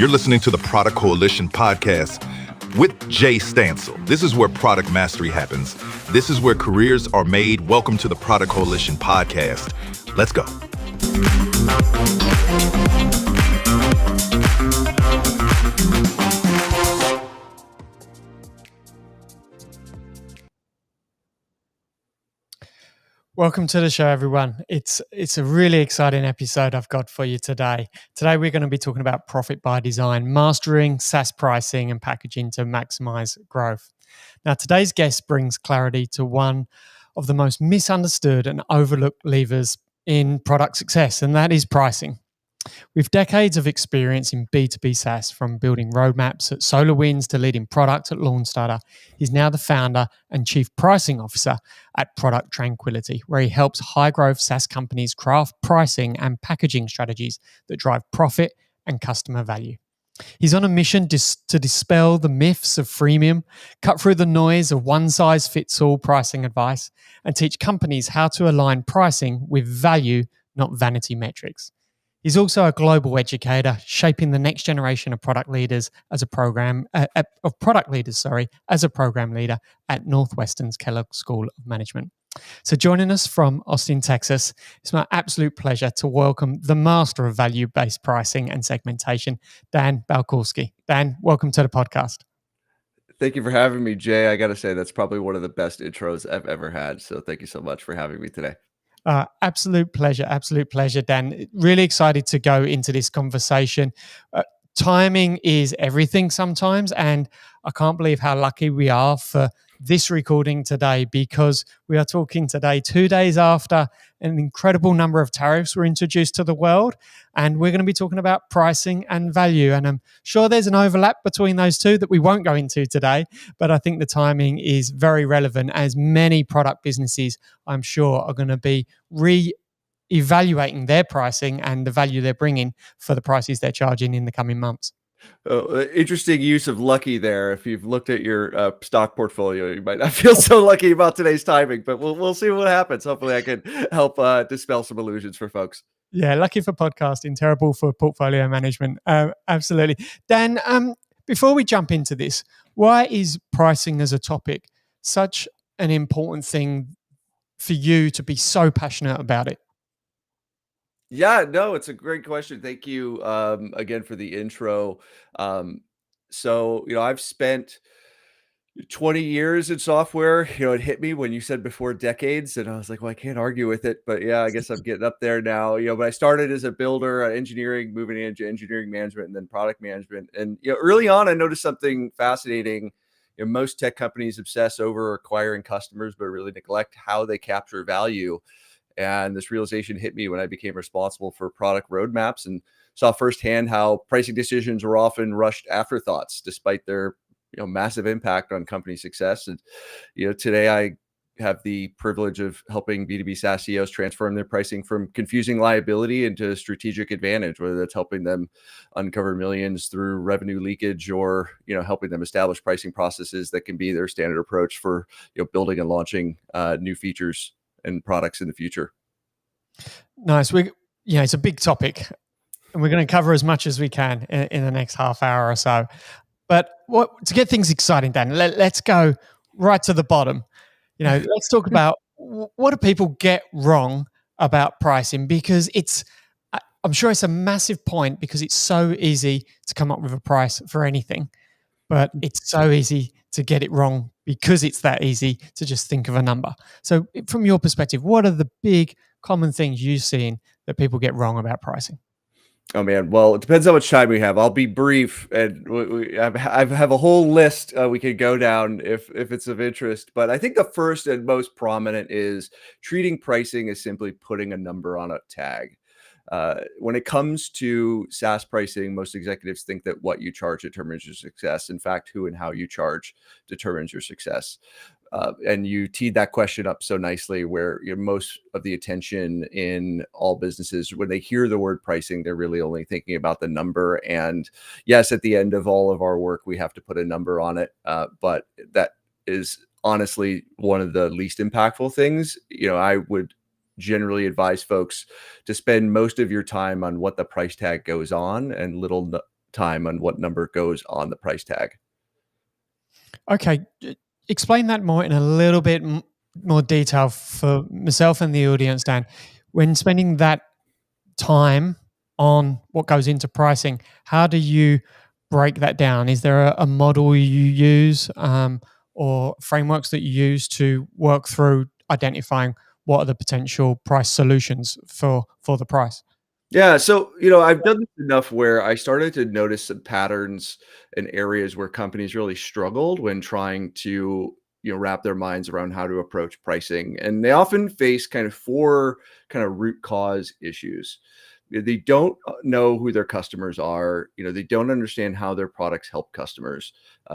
You're listening to the Product Coalition podcast with Jay Stansel. This is where product mastery happens. This is where careers are made. Welcome to the Product Coalition podcast. Let's go. Welcome to the show, everyone. It's a really exciting episode I've got for you today. Today, we're going to be talking about profit by design, mastering SaaS pricing and packaging to maximize growth. Now, today's guest brings clarity to one of the most misunderstood and overlooked levers in product success, and that is pricing. With decades of experience in B2B SaaS, from building roadmaps at SolarWinds to leading product at LaunchStarter, he's now the founder and chief pricing officer at Product Tranquility, where he helps high-growth SaaS companies craft pricing and packaging strategies that drive profit and customer value. He's on a mission to dispel the myths of freemium, cut through the noise of one-size-fits-all pricing advice, and teach companies how to align pricing with value, not vanity metrics. He's also a global educator, shaping the next generation of product leaders as a program leader at Northwestern's Kellogg School of Management. So, joining us from Austin, Texas, it's my absolute pleasure to welcome the master of value-based pricing and segmentation, Dan Balcauski. Dan, welcome to the podcast. Thank you for having me, Jay. I got to say, that's probably one of the best intros I've ever had. So, thank you so much for having me today. Absolute pleasure, Dan. Really excited to go into this conversation. Timing is everything sometimes, and I can't believe how lucky we are for this recording today, because we are talking today 2 days after an incredible number of tariffs were introduced to the world, and we're going to be talking about pricing and value. And I'm sure there's an overlap between those two that we won't go into today, but I think the timing is very relevant, as many product businesses, I'm sure, are going to be re-evaluating their pricing and the value they're bringing for the prices they're charging in the coming months. Interesting use of lucky there. If you've looked at your stock portfolio, you might not feel so lucky about today's timing, but we'll see what happens. Hopefully I can help dispel some illusions for folks. Yeah, lucky for podcasting, terrible for portfolio management. Absolutely. Dan, before we jump into this, why is pricing as a topic such an important thing for you to be so passionate about it? Yeah, no, it's a great question. Thank you again for the intro. I've spent 20 years in software. It hit me when you said before decades, and I was like, well, I can't argue with it. But yeah, I guess I'm getting up there now. But I started as a builder, engineering, moving into engineering management and then product management. And early on, I noticed something fascinating. Most tech companies obsess over acquiring customers, but really neglect how they capture value. And this realization hit me when I became responsible for product roadmaps and saw firsthand how pricing decisions were often rushed afterthoughts, despite their massive impact on company success. And today I have the privilege of helping B2B SaaS CEOs transform their pricing from confusing liability into strategic advantage, whether that's helping them uncover millions through revenue leakage or helping them establish pricing processes that can be their standard approach for building and launching new features and products in the future. Nice. It's a big topic, and we're going to cover as much as we can in the next half hour or so. But to get things exciting, Dan, let's go right to the bottom. Let's talk about what do people get wrong about pricing, because I'm sure it's a massive point, because it's so easy to come up with a price for anything, but it's so easy to get it wrong because it's that easy to just think of a number. So from your perspective, what are the big common things you've seen that people get wrong about pricing? Oh man, well, it depends how much time we have. I'll be brief, and I have a whole list we could go down if it's of interest. But I think the first and most prominent is treating pricing as simply putting a number on a tag. When it comes to SaaS pricing, most executives think that what you charge determines your success. In fact, who and how you charge determines your success. And you teed that question up so nicely, where most of the attention in all businesses, when they hear the word pricing, they're really only thinking about the number. And yes, at the end of all of our work, we have to put a number on it. But that is honestly one of the least impactful things. I would generally advise folks to spend most of your time on what the price tag goes on and little time on what number goes on the price tag. Okay, explain that more in a little bit more detail for myself and the audience, Dan. When spending that time on what goes into pricing, how do you break that down? Is there a model you use, or frameworks that you use to work through identifying what are the potential price solutions for the price? Yeah, so, I've done this enough where I started to notice some patterns in areas where companies really struggled when trying to, wrap their minds around how to approach pricing. And they often face kind of four kind of root cause issues. They don't know who their customers are. They don't understand how their products help customers.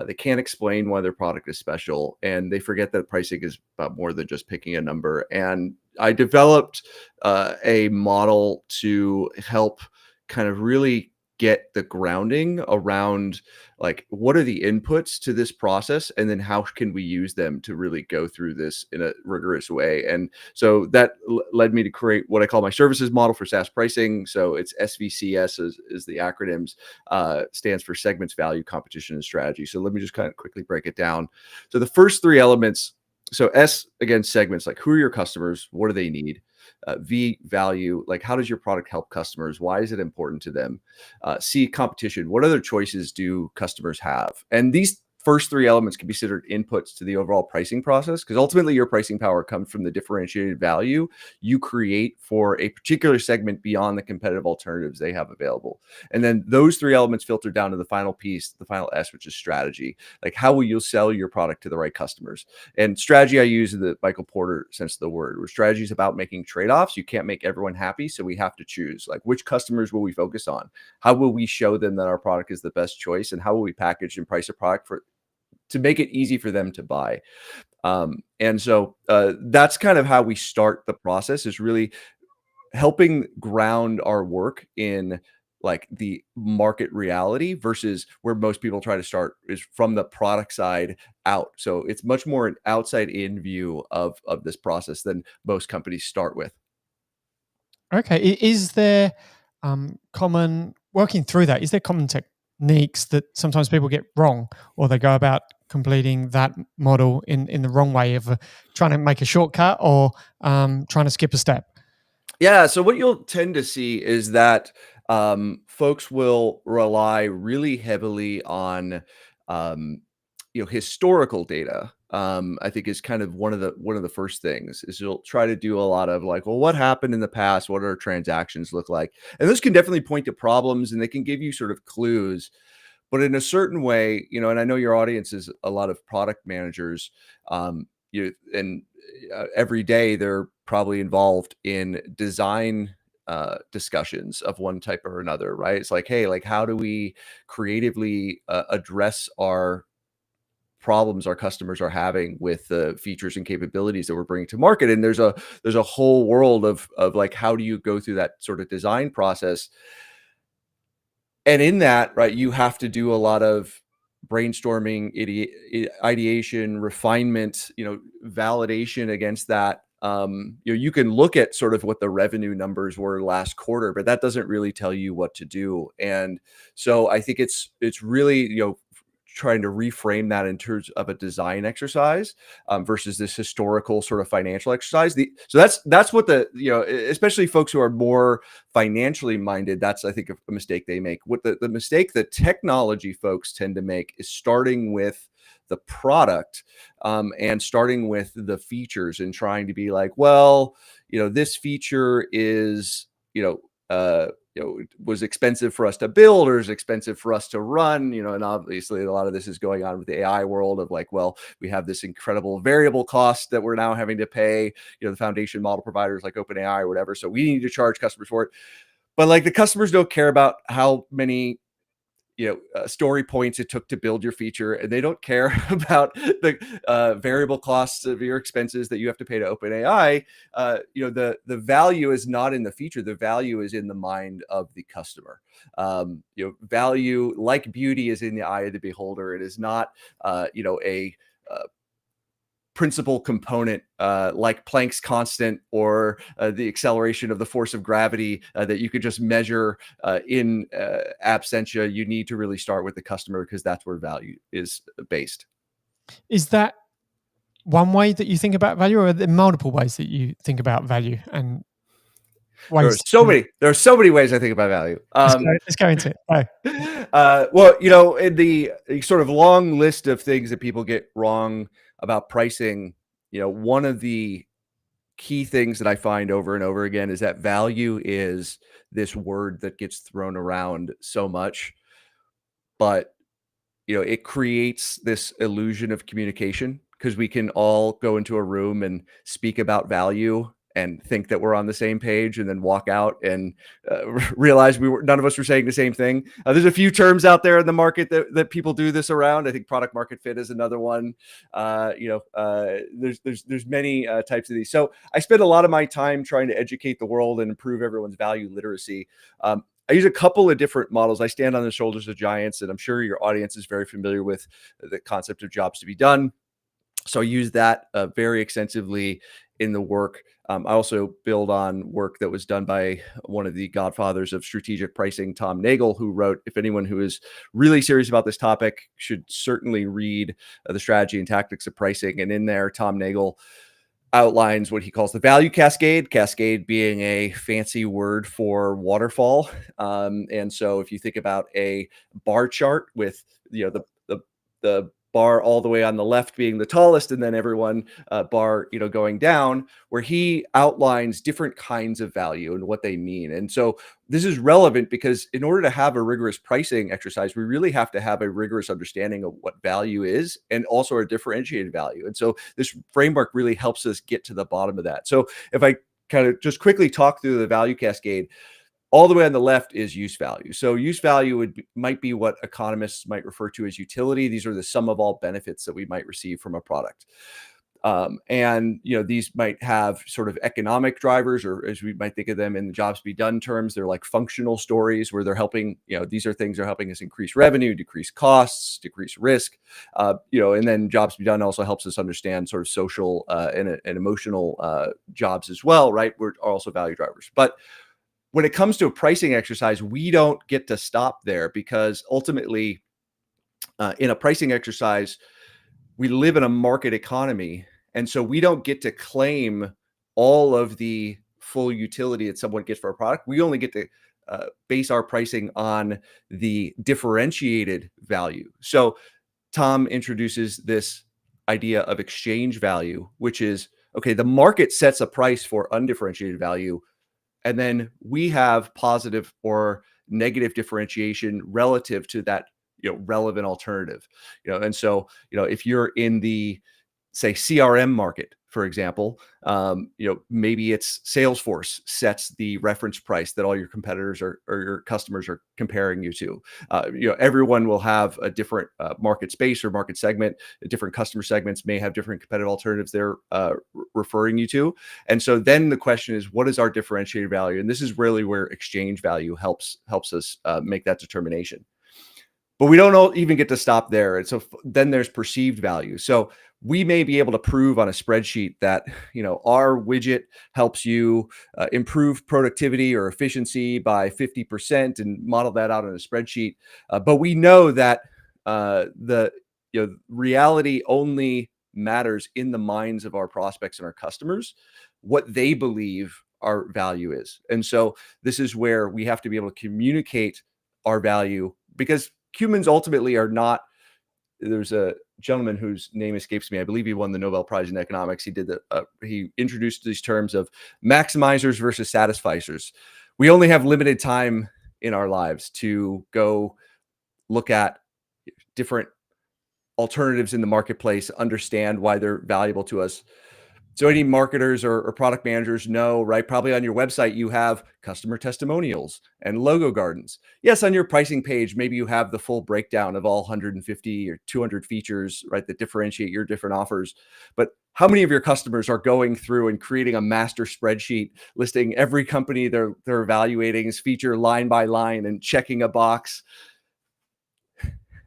They can't explain why their product is special, and they forget that pricing is about more than just picking a number. And I developed a model to help kind of really get the grounding around, like, what are the inputs to this process, and then how can we use them to really go through this in a rigorous way. And so that led me to create what I call my services model for SaaS pricing. So it's SVCS is the acronyms, stands for segments, value, competition, and strategy. So let me just kind of quickly break it down. So the first three elements, so S, again, segments, like who are your customers? What do they need? V, value, like how does your product help customers? Why is it important to them? C, competition, what other choices do customers have? And these first three elements can be considered inputs to the overall pricing process, because ultimately your pricing power comes from the differentiated value you create for a particular segment beyond the competitive alternatives they have available. And then those three elements filter down to the final piece, the final S, which is strategy. Like, how will you sell your product to the right customers? And strategy I use in the Michael Porter sense of the word, where strategy is about making trade-offs. You can't make everyone happy, so we have to choose, like, which customers will we focus on? How will we show them that our product is the best choice? And how will we package and price a product to make it easy for them to buy? And so that's kind of how we start the process, is really helping ground our work in, like, the market reality versus where most people try to start is from the product side out. So it's much more an outside in view of this process than most companies start with. Okay, is there common working through that? Is there common techniques that sometimes people get wrong, or they go about completing that model in the wrong way of trying to make a shortcut, or trying to skip a step? Yeah, so what you'll tend to see is that folks will rely really heavily on um, historical data. I think is kind of one of the first things is you'll try to do a lot of, like, well, what happened in the past? What do our transactions look like? And this can definitely point to problems, and they can give you sort of clues, but in a certain way, and I know your audience is a lot of product managers, and every day they're probably involved in design discussions of one type or another, right? It's like, hey, like, how do we creatively address our problems our customers are having with the features and capabilities that we're bringing to market? And there's a whole world of like, how do you go through that sort of design process? And in that, right, you have to do a lot of brainstorming, ideation, refinement, validation against that. You can look at sort of what the revenue numbers were last quarter, but that doesn't really tell you what to do. And so I think it's really, trying to reframe that in terms of a design exercise, versus this historical sort of financial exercise. So that's what especially folks who are more financially minded, that's, I think, a mistake they make. What the mistake that technology folks tend to make is starting with the product, and starting with the features and trying to be like, well, this feature is, was expensive for us to build, or is expensive for us to run, and obviously a lot of this is going on with the AI world of, like, well, we have this incredible variable cost that we're now having to pay, the foundation model providers like OpenAI or whatever. So we need to charge customers for it. But, like, the customers don't care about how many story points it took to build your feature, and they don't care about the variable costs of your expenses that you have to pay to OpenAI. The value is not in the feature; the value is in the mind of the customer. Value, like beauty, is in the eye of the beholder. It is not, a principal component like Planck's constant or the acceleration of the force of gravity that you could just measure in absentia. You need to really start with the customer because that's where value is based. Is that one way that you think about value, or are there multiple ways that you think about value and There are ways? there are so many ways I think about value. Let's go into it. Well, in the sort of long list of things that people get wrong about pricing, one of the key things that I find over and over again is that value is this word that gets thrown around so much, but it creates this illusion of communication because we can all go into a room and speak about value and think that we're on the same page and then walk out and realize none of us were saying the same thing. There's a few terms out there in the market that people do this around. I think product market fit is another one. There's many types of these. So I spend a lot of my time trying to educate the world and improve everyone's value literacy. I use a couple of different models. I stand on the shoulders of giants, and I'm sure your audience is very familiar with the concept of jobs to be done. So I use that very extensively in the work. I also build on work that was done by one of the godfathers of strategic pricing, Tom Nagel, who wrote, if anyone who is really serious about this topic should certainly read The Strategy and Tactics of Pricing. And in there, Tom Nagel outlines what he calls the value cascade being a fancy word for waterfall. And so if you think about a bar chart with, the bar all the way on the left being the tallest, and then everyone bar, going down, where he outlines different kinds of value and what they mean. And so this is relevant because in order to have a rigorous pricing exercise, we really have to have a rigorous understanding of what value is and also a differentiated value. And so this framework really helps us get to the bottom of that. So if I kind of just quickly talk through the value cascade, all the way on the left is use value. So use value might be what economists might refer to as utility. These are the sum of all benefits that we might receive from a product. And these might have sort of economic drivers, or as we might think of them in the jobs to be done terms, they're like functional stories where they're helping, these are things that are helping us increase revenue, decrease costs, decrease risk. And then jobs to be done also helps us understand sort of social and emotional jobs as well, right? We're also value drivers. But when it comes to a pricing exercise, we don't get to stop there because ultimately in a pricing exercise, we live in a market economy. And so we don't get to claim all of the full utility that someone gets for a product. We only get to base our pricing on the differentiated value. So Tom introduces this idea of exchange value, which is, okay, the market sets a price for undifferentiated value, and then we have positive or negative differentiation relative to that, relevant alternative, and so, if you're in the, say, CRM market, for example, maybe it's Salesforce sets the reference price that all your competitors or your customers are comparing you to. Everyone will have a different market space or market segment. Different customer segments may have different competitive alternatives they're referring you to. And so then the question is, what is our differentiated value? And this is really where exchange value helps us make that determination. But we don't even get to stop there. And so then there's perceived value. So we may be able to prove on a spreadsheet that, our widget helps you improve productivity or efficiency by 50% and model that out on a spreadsheet. But we know that the reality only matters in the minds of our prospects and our customers, what they believe our value is. And so this is where we have to be able to communicate our value, because humans ultimately are not. There's a gentleman whose name escapes me. I believe he won the Nobel Prize in economics. He introduced these terms of maximizers versus satisficers. We only have limited time in our lives to go look at different alternatives in the marketplace, understand why they're valuable to us. So any marketers or product managers know, right? Probably on your website, you have customer testimonials and logo gardens. Yes, on your pricing page, maybe you have the full breakdown of all 150 or 200 features, right, that differentiate your different offers. But how many of your customers are going through and creating a master spreadsheet listing every company they're evaluating as feature line by line and checking a box?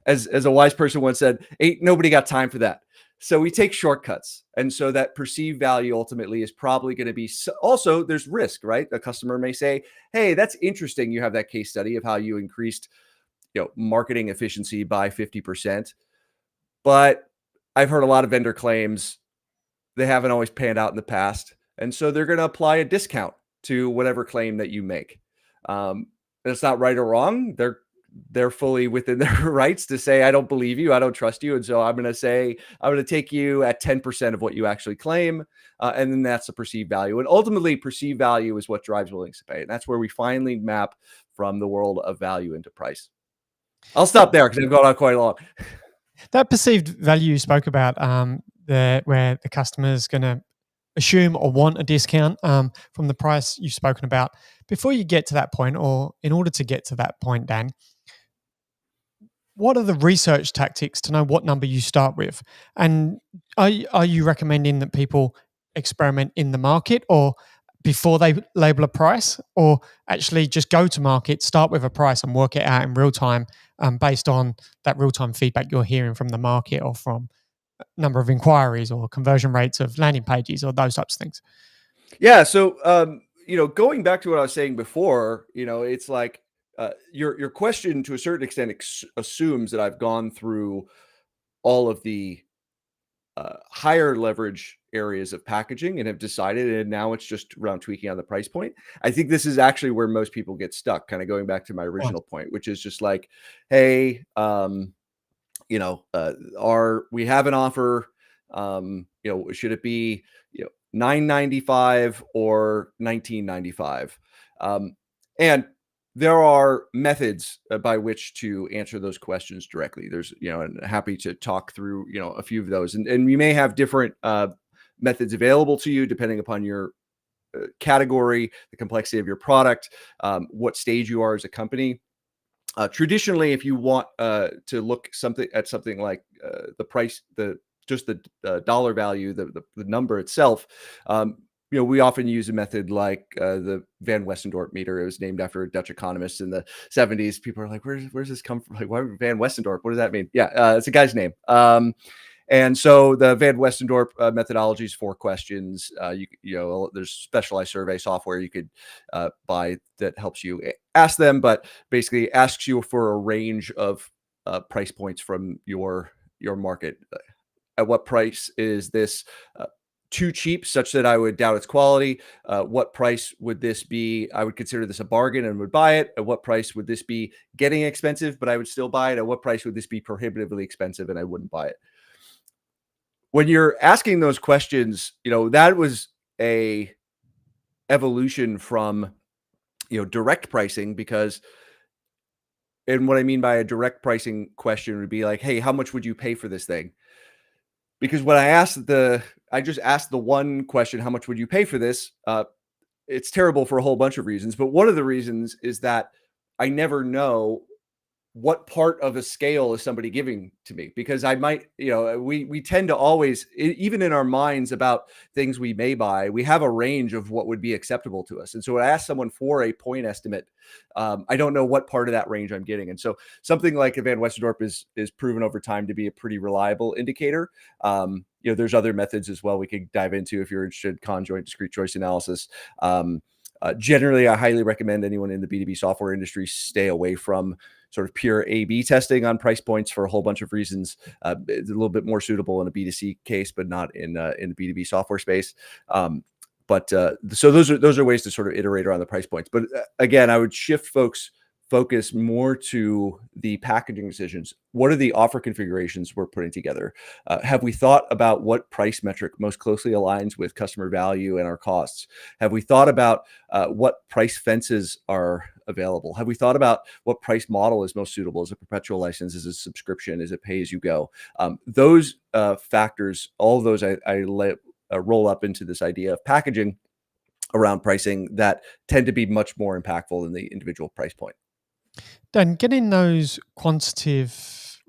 As a wise person once said, ain't nobody got time for that. So we take shortcuts. And so that perceived value ultimately is probably going to be also there's risk, right? A customer may say, hey, that's interesting. You have that case study of how you increased, marketing efficiency by 50%. But I've heard a lot of vendor claims. They haven't always panned out in the past. And so they're going to apply a discount to whatever claim that you make. And it's not right or wrong. They're fully within their rights to say, I don't believe you, I don't trust you. And so I'm going to take you at 10% of what you actually claim. And then that's the perceived value. And ultimately, perceived value is what drives willingness to pay. And that's where we finally map from the world of value into price. I'll stop there because I've gone on quite long. That perceived value you spoke about, where the customer's going to assume or want a discount from the price you've spoken about. Before you get to that point, or in order to get to that point, Dan, what are the research tactics to know what number you start with? And are you recommending that people experiment in the market or before they label a price, or actually just go to market, start with a price and work it out in real time based on that real-time feedback you're hearing from the market or from number of inquiries or conversion rates of landing pages or those types of things? Yeah. So, going back to what I was saying before, it's like your question to a certain extent assumes that I've gone through all of the higher leverage areas of packaging and have decided, and now it's just around tweaking on the price point. I think this is actually where most people get stuck, kind of going back to my original point, which is just like, hey, we have an offer, should it be, $9.95 or $19.95? And there are methods by which to answer those questions directly. There's, and happy to talk through, a few of those, and you may have different methods available to you depending upon your category, the complexity of your product, what stage you are as a company. Traditionally, if you want to look at something like the price, the dollar value, the number itself, we often use a method like the Van Westendorp meter. It was named after a Dutch economist in the 70s. People are like, where's this come from? Like, why Van Westendorp? What does that mean? Yeah, it's a guy's name. And so the Van Westendorp methodology is 4 questions. There's specialized survey software you could buy that helps you ask them, but basically asks you for a range of price points from your market. At what price is this too cheap such that I would doubt its quality? What price would this be? I would consider this a bargain and would buy it. At what price would this be getting expensive, but I would still buy it? At what price would this be prohibitively expensive and I wouldn't buy it? When you're asking those questions, that was a evolution from, direct pricing, and what I mean by a direct pricing question would be like, hey, how much would you pay for this thing? Because when I just asked the one question, how much would you pay for this? It's terrible for a whole bunch of reasons. But one of the reasons is that I never know what part of a scale is somebody giving to me, because I might, we tend to always, even in our minds about things we may buy, we have a range of what would be acceptable to us. And so when I ask someone for a point estimate, I don't know what part of that range I'm getting. And so something like a Van Westendorp is proven over time to be a pretty reliable indicator. There's other methods as well we could dive into if you're interested: conjoint discrete choice analysis. Generally, I highly recommend anyone in the B2B software industry stay away from sort of pure A/B testing on price points for a whole bunch of reasons. It's a little bit more suitable in a B2C case, but not in the B2B software space. So those are ways to sort of iterate around the price points. But again, I would shift folks' focus more to the packaging decisions. What are the offer configurations we're putting together? Have we thought about what price metric most closely aligns with customer value and our costs? Have we thought about what price fences are available? Have we thought about what price model is most suitable? Is it perpetual license? Is it subscription? Is it pay as you go? Those factors, all of those I roll up into this idea of packaging around pricing that tend to be much more impactful than the individual price point. Dan, getting those quantitative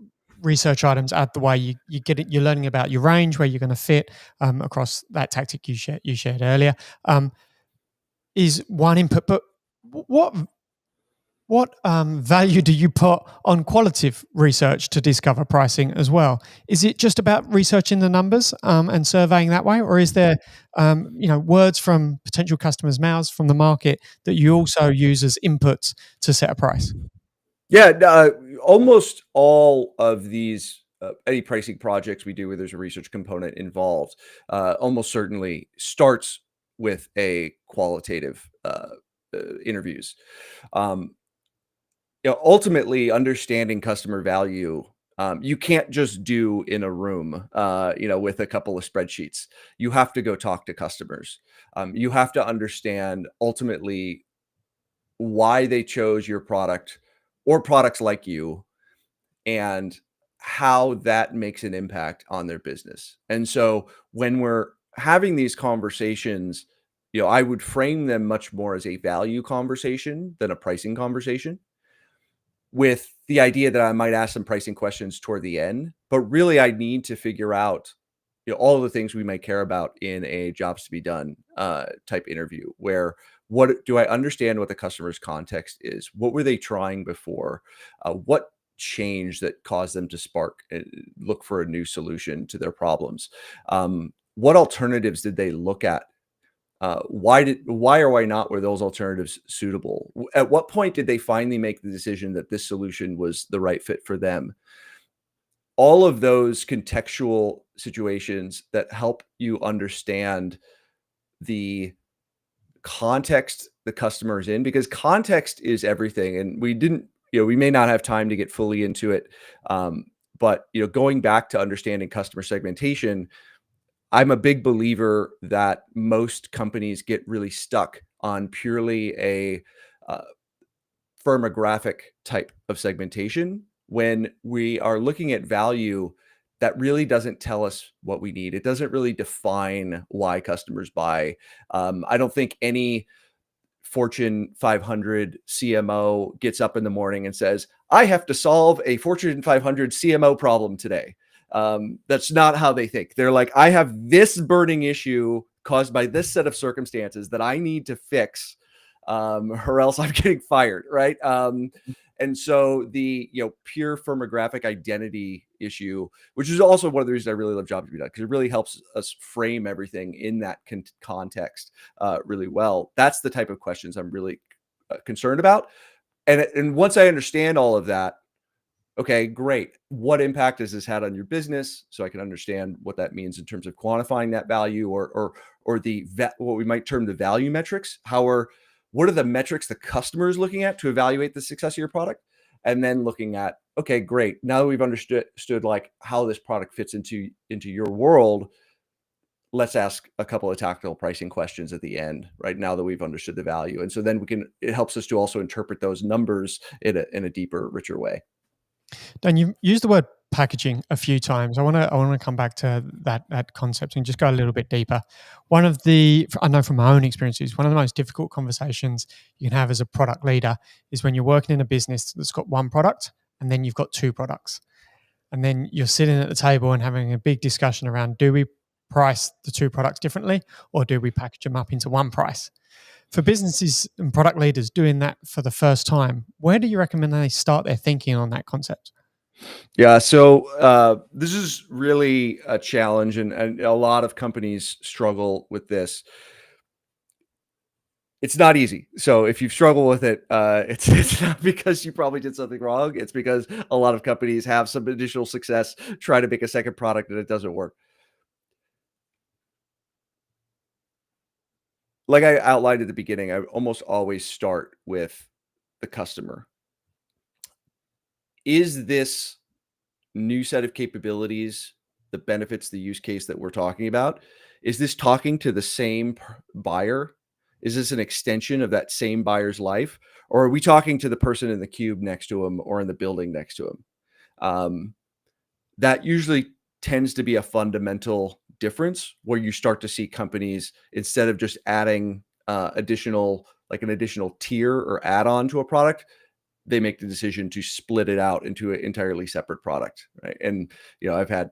research items out the way, you get it. You're learning about your range, where you're going to fit across that tactic you shared earlier, is one input. But what What value do you put on qualitative research to discover pricing as well? Is it just about researching the numbers and surveying that way, or is there, words from potential customers' mouths from the market that you also use as inputs to set a price? Yeah, almost all of these any pricing projects we do where there's a research component involved, almost certainly starts with a qualitative interviews. Um, Ultimately, understanding customer value, you can't just do in a room, with a couple of spreadsheets. You have to go talk to customers. You have to understand ultimately why they chose your product or products like you, and how that makes an impact on their business. And so when we're having these conversations, I would frame them much more as a value conversation than a pricing conversation, with the idea that I might ask some pricing questions toward the end. But really, I need to figure out all of the things we might care about in a jobs to be done type interview, where what do I understand what the customer's context is? What were they trying before? What changed that caused them to look for a new solution to their problems? What alternatives did they look at? Why or why not were those alternatives suitable? At what point did they finally make the decision that this solution was the right fit for them? All of those contextual situations that help you understand the context the customer is in, because context is everything. And we may not have time to get fully into it. But going back to understanding customer segmentation, I'm a big believer that most companies get really stuck on purely a uh, firmographic type of segmentation when we are looking at value that really doesn't tell us what we need. It doesn't really define why customers buy. I don't think any Fortune 500 CMO gets up in the morning and says, I have to solve a Fortune 500 CMO problem today. That's not how they think. They're like, I have this burning issue caused by this set of circumstances that I need to fix, or else I'm getting fired, right? And so the pure firmographic identity issue, which is also one of the reasons I really love Jobs to be done, because it really helps us frame everything in that context really well. That's the type of questions I'm really concerned about. And once I understand all of that, okay, great. What impact has this had on your business? So I can understand what that means in terms of quantifying that value, or what we might term the value metrics. What are the metrics the customer is looking at to evaluate the success of your product? And then looking at, okay, great. Now that we've understood like how this product fits into your world, let's ask a couple of tactical pricing questions at the end, right? Now that we've understood the value. And so then it helps us to also interpret those numbers in a deeper, richer way. Dan, you used the word packaging a few times. I want to come back to that concept and just go a little bit deeper. I know from my own experiences, one of the most difficult conversations you can have as a product leader is when you're working in a business that's got one product and then you've got two products. And then you're sitting at the table and having a big discussion around, do we price the two products differently, or do we package them up into one price? For businesses and product leaders doing that for the first time, where do you recommend they start their thinking on that concept? Yeah, so this is really a challenge, and a lot of companies struggle with this. It's not easy. So if you've struggled with it, it's not because you probably did something wrong. It's because a lot of companies have some additional success, try to make a second product, and it doesn't work. Like I outlined at the beginning, I almost always start with the customer. Is this new set of capabilities that benefits the use case that we're talking about? Is this talking to the same buyer? Is this an extension of that same buyer's life? Or are we talking to the person in the cube next to him or in the building next to him? That usually tends to be a fundamental difference, where you start to see companies, instead of just adding an additional tier or add-on to a product, they make the decision to split it out into an entirely separate product, right? And I've had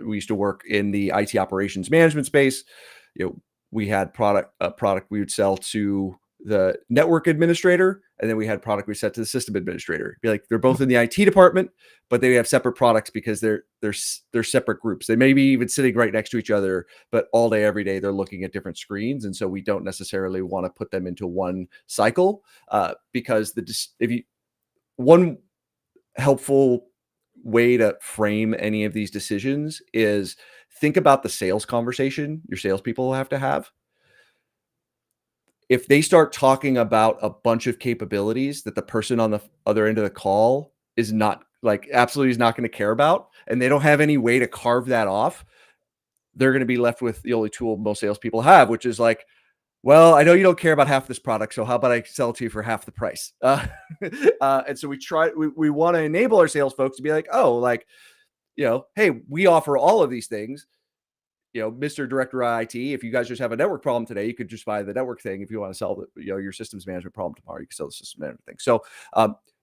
we used to work in the IT operations management space. We had a product we would sell to the network administrator, and then we had product reset to the system administrator. Be like, they're both in the IT department, but they have separate products because they're separate groups. They may be even sitting right next to each other, but all day, every day, they're looking at different screens. And so we don't necessarily want to put them into one cycle because one helpful way to frame any of these decisions is think about the sales conversation your salespeople have to have. If they start talking about a bunch of capabilities that the person on the other end of the call is not absolutely is not going to care about, and they don't have any way to carve that off, they're going to be left with the only tool most salespeople have, which is like, well, I know you don't care about half this product, so how about I sell it to you for half the price? And so we want to enable our sales folks to be like, oh, like, hey, we offer all of these things. Mr. Director of IT, if you guys just have a network problem today, you could just buy the network thing. If you want to sell your systems management problem tomorrow, you can sell the system management thing. So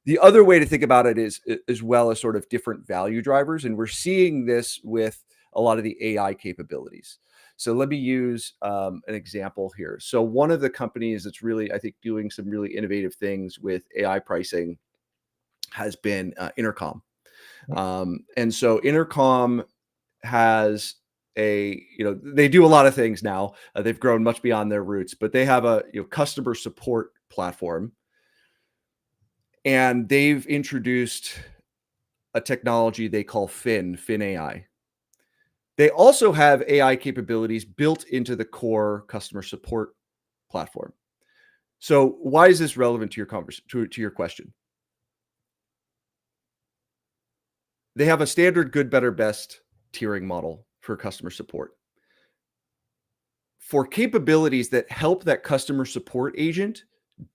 the other way to think about it is as well as sort of different value drivers. And we're seeing this with a lot of the AI capabilities. So let me use an example here. So one of the companies that's really, I think, doing some really innovative things with AI pricing has been Intercom. And so Intercom has they do a lot of things now. They've grown much beyond their roots, but they have a customer support platform, and they've introduced a technology they call Fin AI. They also have AI capabilities built into the core customer support platform. So why is this relevant to your question? They have a standard good, better, best tiering model for customer support. For capabilities that help that customer support agent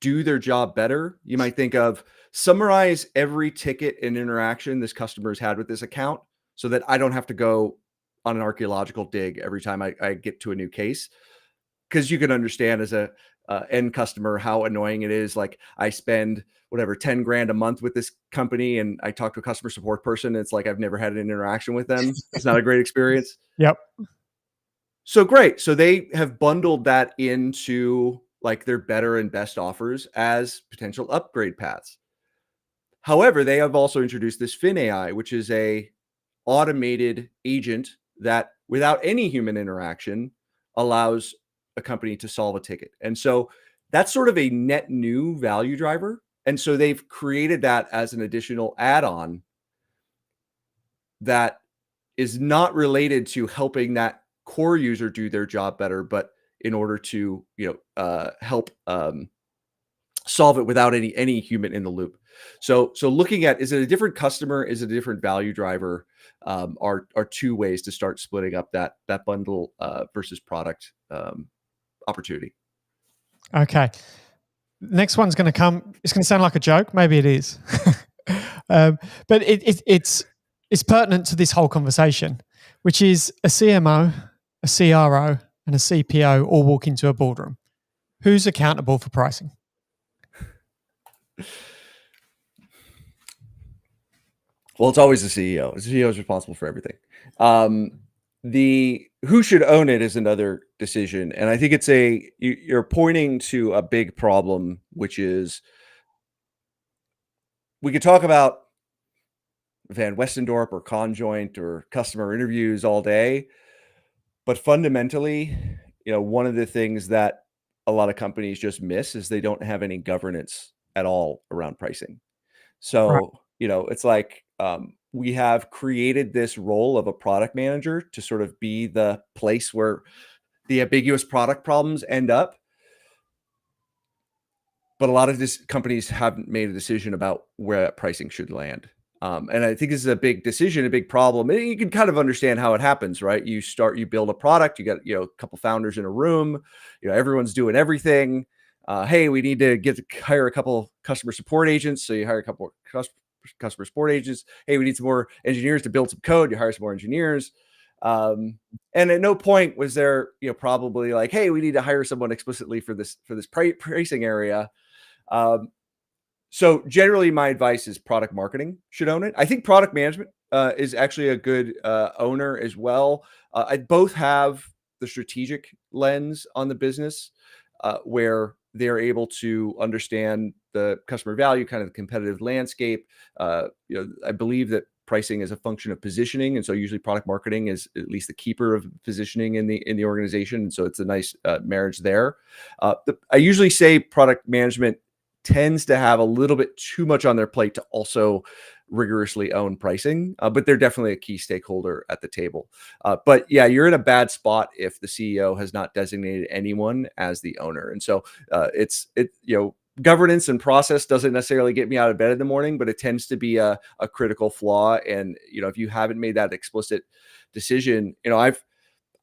do their job better, you might think of summarize every ticket and interaction this customer has had with this account so that I don't have to go on an archaeological dig every time I get to a new case. Because you can understand as a end customer how annoying it is. Like, I spend whatever 10 grand a month with this company, and I talk to a customer support person. It's like I've never had an interaction with them. It's not a great experience. Yep. So great. So they have bundled that into like their better and best offers as potential upgrade paths. However, they have also introduced this Fin AI, which is a automated agent that without any human interaction allows a company to solve a ticket. And so that's sort of a net new value driver. And so they've created that as an additional add-on that is not related to helping that core user do their job better, but in order to help solve it without any human in the loop. So looking at, is it a different customer? Is it a different value driver? Are two ways to start splitting up that bundle versus product opportunity. Okay. Next one's going to come. It's going to sound like a joke. Maybe it is, but it's pertinent to this whole conversation, which is a CMO, a CRO, and a CPO all walk into a boardroom. Who's accountable for pricing? Well, it's always the CEO. The CEO is responsible for everything. The who should own it is another decision. And I think you're pointing to a big problem, which is we could talk about Van Westendorp or Conjoint or customer interviews all day. But fundamentally, one of the things that a lot of companies just miss is they don't have any governance at all around pricing. So, Right. It's like we have created this role of a product manager to sort of be the place where the ambiguous product problems end up. But a lot of these companies haven't made a decision about where that pricing should land. And I think this is a big decision, a big problem. And you can kind of understand how it happens, right? You build a product, you got, a couple founders in a room, everyone's doing everything. Hey, we need to hire a couple customer support agents. So you hire a couple customer support agents. Hey, we need some more engineers to build some code. You hire some more engineers. And at no point was there, probably like, hey, we need to hire someone explicitly for this pricing area. So generally my advice is product marketing should own it. I think product management is actually a good owner as well. I both have the strategic lens on the business where they're able to understand the customer value, kind of the competitive landscape. I believe that pricing is a function of positioning, and so usually product marketing is at least the keeper of positioning in the organization. And so it's a nice marriage there. I usually say product management tends to have a little bit too much on their plate to also rigorously own pricing, but they're definitely a key stakeholder at the table. But yeah, you're in a bad spot if the CEO has not designated anyone as the owner. And so governance and process doesn't necessarily get me out of bed in the morning, but it tends to be a critical flaw. And if you haven't made that explicit decision,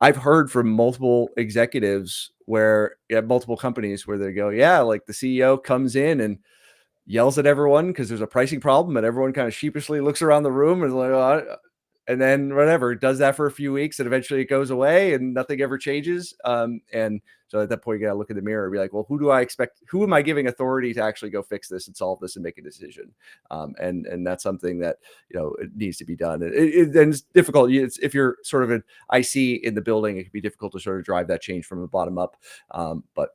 I've heard from multiple executives where at multiple companies where they go, yeah, like the CEO comes in and yells at everyone because there's a pricing problem, and everyone kind of sheepishly looks around the room and is like, oh, and then whatever, does that for a few weeks, and eventually it goes away and nothing ever changes. And so at that point, you got to look in the mirror and be like, well, who am I giving authority to actually go fix this and solve this and make a decision? And that's something that, it needs to be done. And it's difficult. If you're sort of an IC in the building, it can be difficult to sort of drive that change from the bottom up. But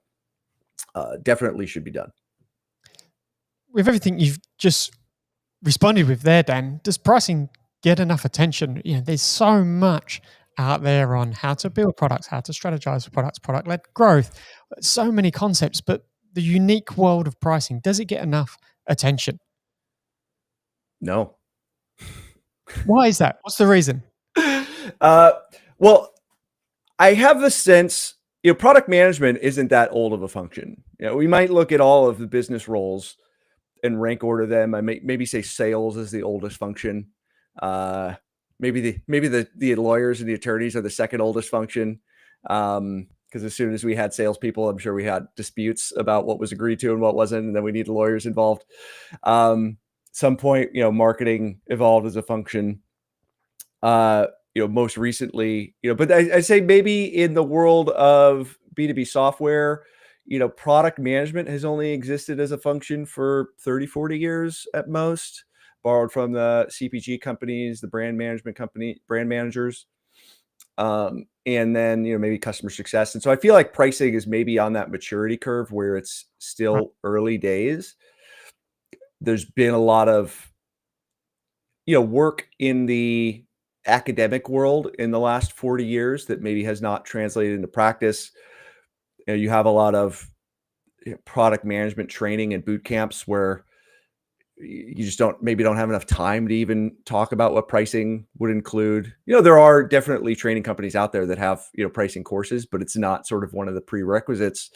definitely should be done. With everything you've just responded with there, Dan, does pricing get enough attention? There's so much out there on how to build products, how to strategize for products, product-led growth, so many concepts, but the unique world of pricing, does it get enough attention? No. Why is that? What's the reason? Well, I have the sense, product management isn't that old of a function. We might look at all of the business roles and rank order them. I maybe say sales is the oldest function. Maybe the lawyers and the attorneys are the second oldest function. Because as soon as we had salespeople, I'm sure we had disputes about what was agreed to and what wasn't, and then we need lawyers involved. Some point, marketing evolved as a function. Most recently, but I say maybe in the world of B2B software, product management has only existed as a function for 30, 40 years at most, borrowed from the CPG companies, the brand managers, and then, maybe customer success. And so I feel like pricing is maybe on that maturity curve where it's still early days. There's been a lot of, work in the academic world in the last 40 years that maybe has not translated into practice. You have a lot of product management training and boot camps where you just don't have enough time to even talk about what pricing would include. There are definitely training companies out there that have, pricing courses, but it's not sort of one of the prerequisites.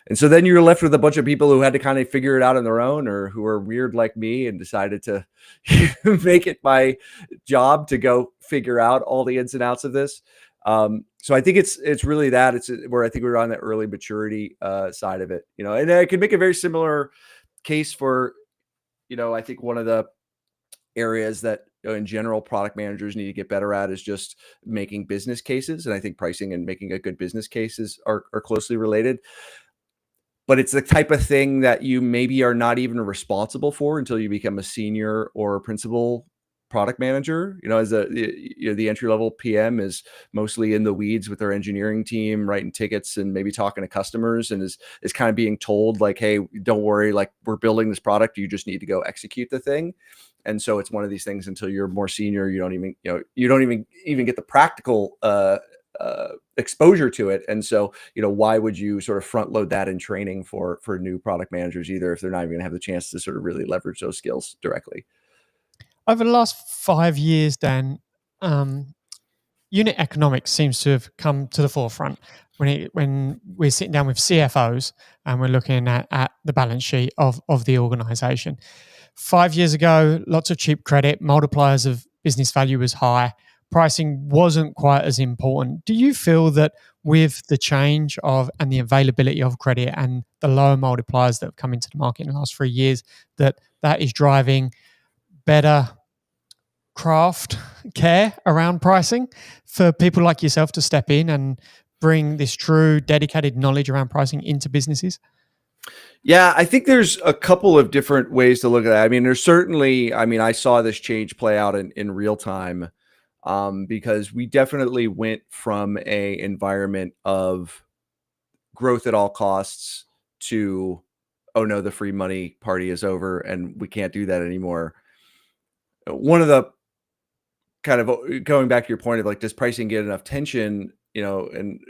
And so then you're left with a bunch of people who had to kind of figure it out on their own, or who are weird like me and decided to make it my job to go figure out all the ins and outs of this. So I think it's really that. It's where I think we're on the early maturity side of it, and I can make a very similar case for, I think one of the areas that in general product managers need to get better at is just making business cases. And I think pricing and making a good business cases are closely related. But it's the type of thing that you maybe are not even responsible for until you become a senior or a principal product manager. As the entry level PM is mostly in the weeds with their engineering team, writing tickets and maybe talking to customers, and is kind of being told like, hey, don't worry, like we're building this product, you just need to go execute the thing. And so it's one of these things, until you're more senior, you don't even get the practical exposure to it. And so, why would you sort of front load that in training for new product managers either, if they're not even going to have the chance to sort of really leverage those skills directly? Over the last 5 years, Dan, unit economics seems to have come to the forefront when we're sitting down with CFOs and we're looking at the balance sheet of the organization. 5 years ago, lots of cheap credit, multipliers of business value was high, pricing wasn't quite as important. Do you feel that with the change of and the availability of credit and the lower multipliers that have come into the market in the last 3 years, that is driving better craft care around pricing for people like yourself to step in and bring this true dedicated knowledge around pricing into businesses? Yeah, I think there's a couple of different ways to look at that. I mean, there's certainly, I saw this change play out in real time, because we definitely went from a environment of growth at all costs to, oh no, the free money party is over and we can't do that anymore. One of the kind of going back to your point of like, does pricing get enough tension? And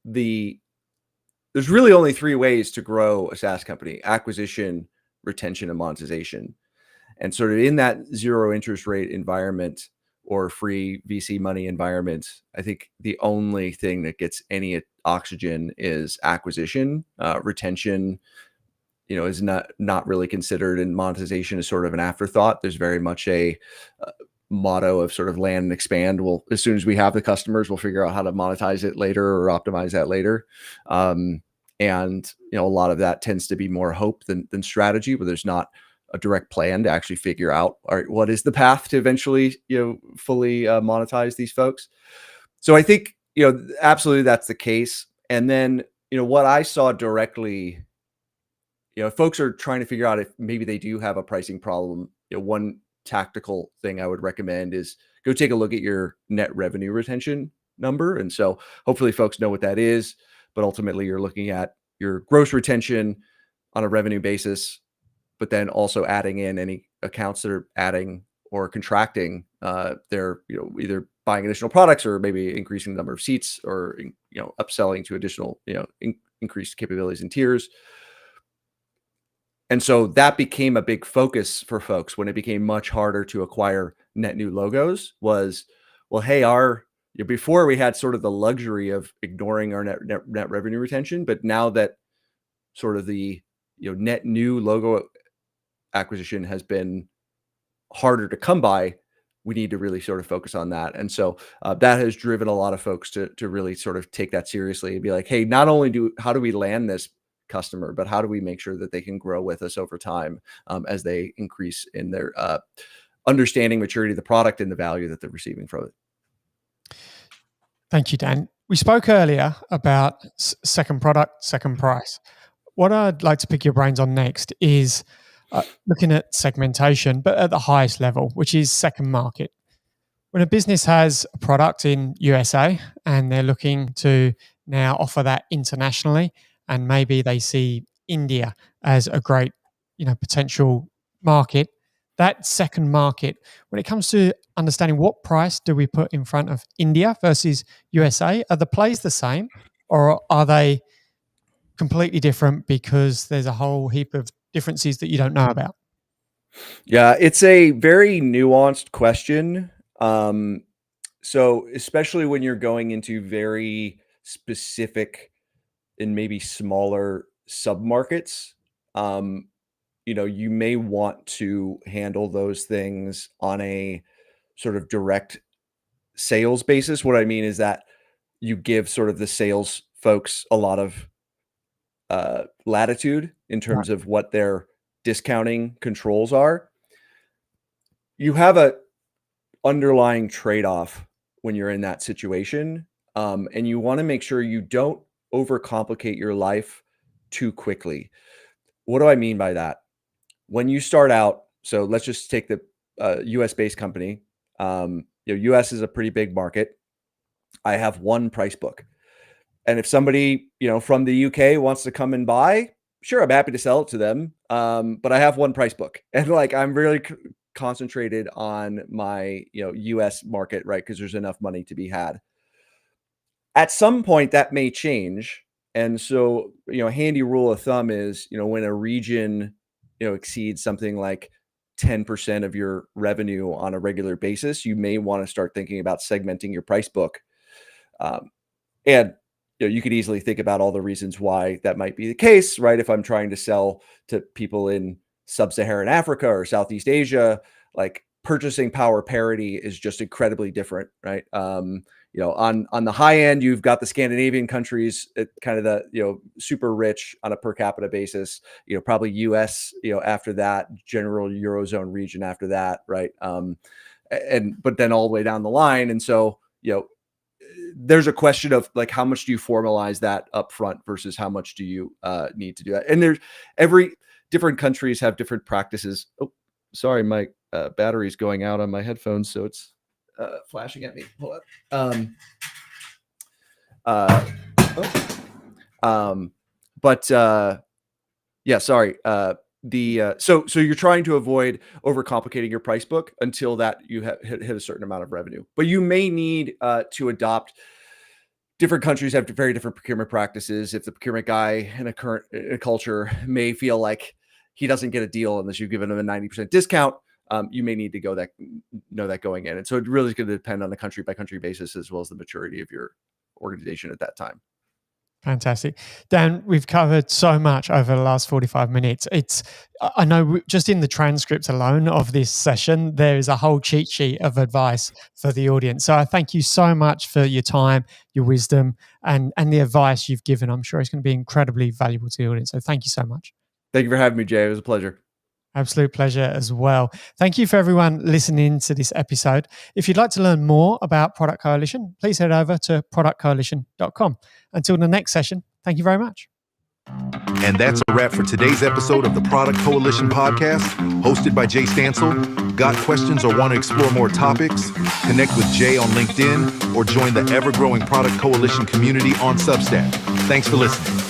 there's really only three ways to grow a SaaS company: acquisition, retention, and monetization. And sort of in that zero interest rate environment or free VC money environment, I think the only thing that gets any oxygen is acquisition. Retention, is not really considered, and monetization is sort of an afterthought. There's very much a motto of sort of land and expand. As soon as we have the customers, we'll figure out how to monetize it later or optimize that later. And a lot of that tends to be more hope than strategy, but there's not a direct plan to actually figure out, all right, what is the path to eventually, fully monetize these folks. So I think, absolutely that's the case. And then, what I saw directly, folks are trying to figure out if maybe they do have a pricing problem. One tactical thing I would recommend is go take a look at your net revenue retention number. And so hopefully folks know what that is, but ultimately you're looking at your gross retention on a revenue basis, but then also adding in any accounts that are adding or contracting. They're either buying additional products or maybe increasing the number of seats or upselling to additional increased capabilities and tiers. And so that became a big focus for folks when it became much harder to acquire net new logos. Was, well, hey, before we had sort of the luxury of ignoring our net revenue retention, but now that sort of the net new logo acquisition has been harder to come by, we need to really sort of focus on that. And so that has driven a lot of folks to really sort of take that seriously and be like, hey, not only how do we land this customer, but how do we make sure that they can grow with us over time as they increase in their understanding, maturity of the product, and the value that they're receiving from it. Thank you, Dan. We spoke earlier about second product, second price. What I'd like to pick your brains on next is looking at segmentation, but at the highest level, which is second market. When a business has a product in USA and they're looking to now offer that internationally, and maybe they see India as a great, potential market, that second market, when it comes to understanding what price do we put in front of India versus USA, are the plays the same or are they completely different because there's a whole heap of differences that you don't know about? Yeah, it's a very nuanced question. So especially when you're going into very specific and maybe smaller submarkets, you may want to handle those things on a sort of direct sales basis. What I mean is that you give sort of the sales folks a lot of latitude in terms of what their discounting controls are. You have a underlying trade-off when you're in that situation, and you want to make sure you don't overcomplicate your life too quickly. What do I mean by that? When you start out, so let's just take the US-based company. US is a pretty big market. I have one price book. And if somebody, from the UK wants to come and buy, sure, I'm happy to sell it to them. But I have one price book, and I'm really concentrated on my, US market, right? Because there's enough money to be had. At some point that may change. And so, a handy rule of thumb is, when a region, exceeds something like 10% of your revenue on a regular basis, you may want to start thinking about segmenting your price book. And you could easily think about all the reasons why that might be the case, right? If I'm trying to sell to people in sub-Saharan Africa or Southeast Asia, purchasing power parity is just incredibly different, right? On the high end, you've got the Scandinavian countries, kind of the super rich on a per capita basis. Probably US, after that, general Eurozone region after that, right? But then all the way down the line, and so there's a question of how much do you formalize that up front versus how much do you need to do that? And there's different countries have different practices. Oh, sorry, my battery's going out on my headphones, so it's flashing at me. Hold up. But yeah, sorry. So you're trying to avoid overcomplicating your price book until that you hit a certain amount of revenue. But you may need to adopt. Different countries have very different procurement practices. If the procurement guy in a culture may feel like he doesn't get a deal unless you've given him a 90% discount, you may need to know that going in. And so it really is going to depend on a country by country basis, as well as the maturity of your organization at that time. Fantastic. Dan, we've covered so much over the last 45 minutes. I know just in the transcript alone of this session, there is a whole cheat sheet of advice for the audience. So I thank you so much for your time, your wisdom, and the advice you've given. I'm sure it's going to be incredibly valuable to the audience. So thank you so much. Thank you for having me, Jay. It was a pleasure. Absolute pleasure as well. Thank you for everyone listening to this episode. If you'd like to learn more about Product Coalition, please head over to productcoalition.com. Until the next session, thank you very much. And that's a wrap for today's episode of the Product Coalition podcast, hosted by Jay Stansel. Got questions or want to explore more topics? Connect with Jay on LinkedIn or join the ever-growing Product Coalition community on Substack. Thanks for listening.